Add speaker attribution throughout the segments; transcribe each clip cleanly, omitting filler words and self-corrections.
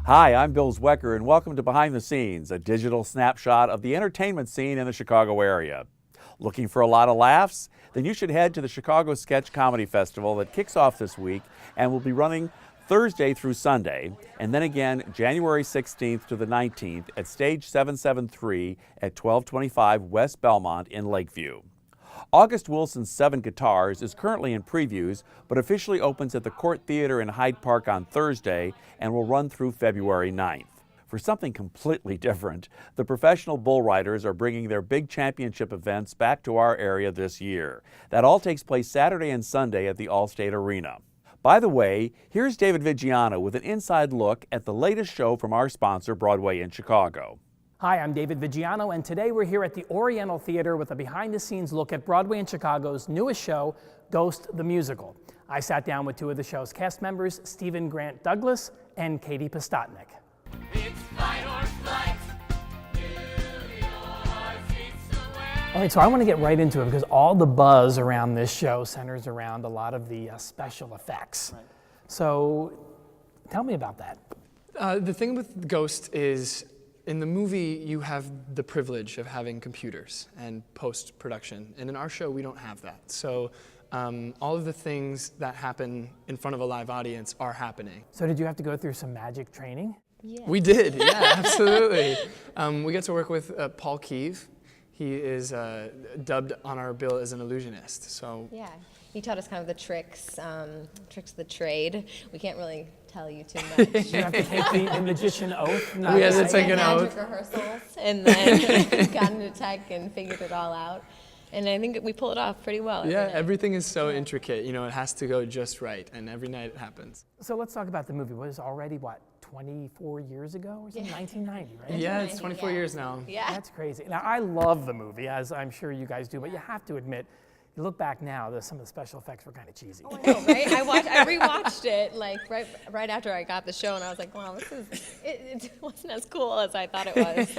Speaker 1: Hi, I'm Bill Zwecker, and welcome to Behind the Scenes, a digital snapshot of the entertainment scene in the Chicago area. Looking for a lot of laughs? Then you should head to the Chicago Sketch Comedy Festival that kicks off this week and will be running Thursday through Sunday, and then again January 16th to the 19th at Stage 773 at 1225 West Belmont in Lakeview. August Wilson's Seven Guitars is currently in previews, but officially opens at the Court Theater in Hyde Park on Thursday and will run through February 9th. For something completely different, the professional bull riders are bringing their big championship events back to our area this year. That all takes place Saturday and Sunday at the Allstate Arena. By the way, here's David Vigiano with an inside look at the latest show from our sponsor, Broadway in Chicago.
Speaker 2: Hi, I'm David Vigiano, and today we're here at the Oriental Theater with a behind-the-scenes look at Broadway in Chicago's newest show, Ghost the Musical. I sat down with two of the show's cast members, Stephen Grant Douglas and Katie Postotnik.
Speaker 3: It's fight or flight.
Speaker 2: All right, so I want to get right into it because all the buzz around this show centers around a lot of the special effects. Right. So tell me about that.
Speaker 4: The thing with Ghost is, in the movie, you have the privilege of having computers and post-production, and in our show, we don't have that. So all of the things that happen in front of a live audience are happening.
Speaker 2: So did you have to go through some magic training?
Speaker 4: Yeah. We did, yeah, absolutely. We get to work with Paul Keeve. He is dubbed on our bill as an illusionist. So
Speaker 5: yeah, he taught us kind of the tricks of the trade. We can't really tell you too much.
Speaker 2: You have to take the magician oath.
Speaker 4: We had to take an oath.
Speaker 5: Magic rehearsals, and then got into tech and figured it all out. And I think we pull it off pretty well.
Speaker 4: Yeah, everything is so intricate. You know, it has to go just right, and every night it happens.
Speaker 2: So let's talk about the movie. It was already, what, 24 years ago or something? Yeah. 1990, right?
Speaker 4: Yeah, it's 24 years now.
Speaker 5: Yeah.
Speaker 2: That's crazy. Now, I love the movie, as I'm sure you guys do, but you have to admit, you look back now, some of the special effects were kind of cheesy.
Speaker 5: Oh, I know, right? I rewatched it like right after I got the show, and I was like, wow, it wasn't as cool as I thought it was.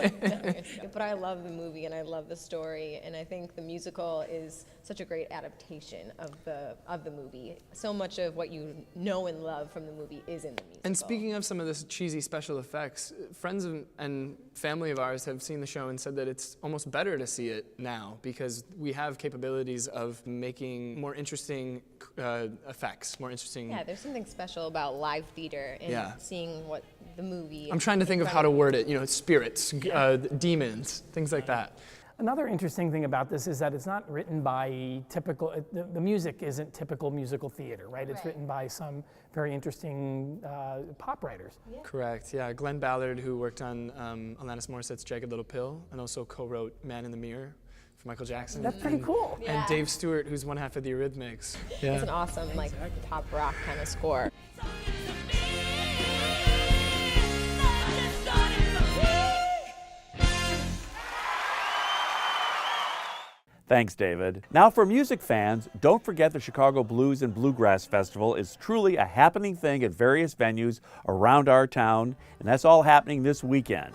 Speaker 5: But I love the movie, and I love the story, and I think the musical is such a great adaptation of the movie. So much of what you know and love from the movie is in the musical.
Speaker 4: And speaking of some of this cheesy special effects, friends and family of ours have seen the show and said that it's almost better to see it now because we have capabilities of making more interesting effects, more interesting.
Speaker 5: Yeah, there's something special about live theater and seeing what the movie.
Speaker 4: I'm trying to think of how to word it. You know, spirits, demons, things like that.
Speaker 2: Another interesting thing about this is that it's not written by typical, the music isn't typical musical theater, right? It's written by some very interesting pop writers.
Speaker 4: Yeah. Correct, yeah. Glenn Ballard, who worked on Alanis Morissette's Jagged Little Pill, and also co-wrote Man in the Mirror for Michael Jackson.
Speaker 2: That's pretty cool.
Speaker 4: And Dave Stewart, who's one half of the Eurythmics.
Speaker 5: Yeah. It's an awesome, like, pop rock kind of score.
Speaker 1: Thanks, David. Now for music fans, don't forget the Chicago Blues and Bluegrass Festival is truly a happening thing at various venues around our town, and that's all happening this weekend.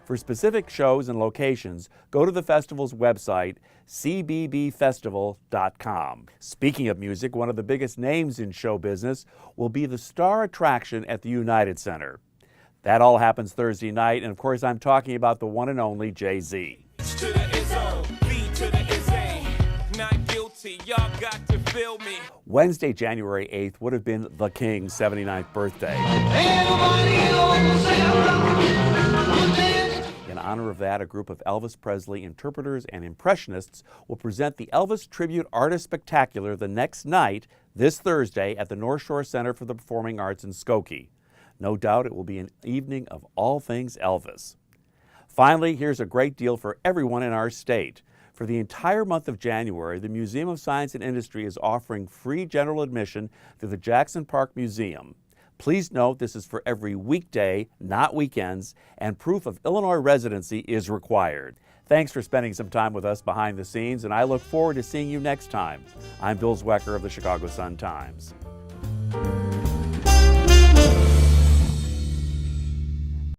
Speaker 1: For specific shows and locations, go to the festival's website, cbbfestival.com. Speaking of music, one of the biggest names in show business will be the star attraction at the United Center. That all happens Thursday night, and of course I'm talking about the one and only Jay-Z. Wednesday, January 8th would have been the King's 79th birthday. In honor of that, a group of Elvis Presley interpreters and impressionists will present the Elvis Tribute Artist Spectacular the next night, this Thursday, at the North Shore Center for the Performing Arts in Skokie. No doubt it will be an evening of all things Elvis. Finally, here's a great deal for everyone in our state. For the entire month of January, the Museum of Science and Industry is offering free general admission to the Jackson Park Museum. Please note this is for every weekday, not weekends, and proof of Illinois residency is required. Thanks for spending some time with us behind the scenes, and I look forward to seeing you next time. I'm Bill Zwecker of the Chicago Sun-Times.